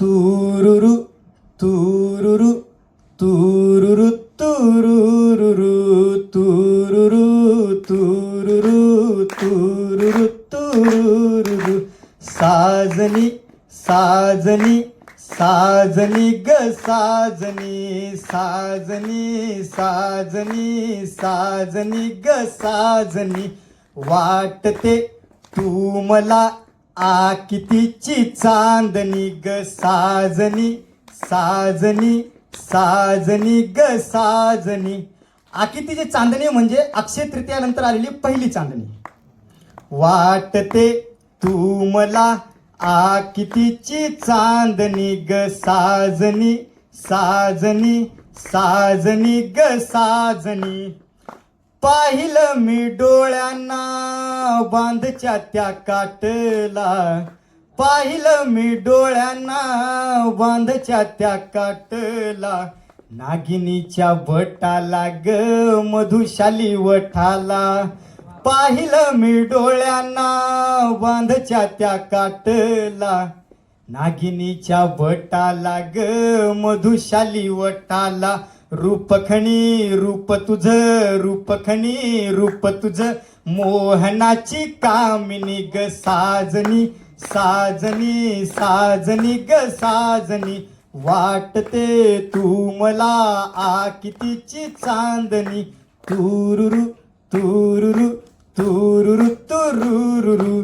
तुरुरु तुरुरु तुरुरु तुरुरु तुरुरु तुरुरु तुरुरु तुरुरु साजनी साजनी साजनी ग साजनी साजनी साजनी साजनी ग साजनी वाटते तू मला आ कितीची चांदणी ग साजनी साजनी साजनी ग साजनी आकितीची चांदणी म्हणजे अक्षय तृतीयानंतर आलेली पहिली चांदणी. वाटते तू मला आ कितीची चांदणी ग साजनी साजनी साजनी ग साजनी पाहिलं मी डोळ्यांना बांधच्या त्या काटला पाहिलं मी डोळ्यांना बांधच्या त्या काटला नागिनीच्या बटाला ग मधुशाली वठाला पाहिलं मी डोळ्यांना बांधच्या त्या काटला नागिनीच्या बटाला ग मधुशाली वटाला रूपखणी रूप तुझ रूपखणी रूप तुझ मोहनाची कामिनी ग साजनी साजनी साजनी ग साजनी वाटते तू मला आ कितीची चांदणी तुरुरु तुरुरु तुरुरु तुरुरु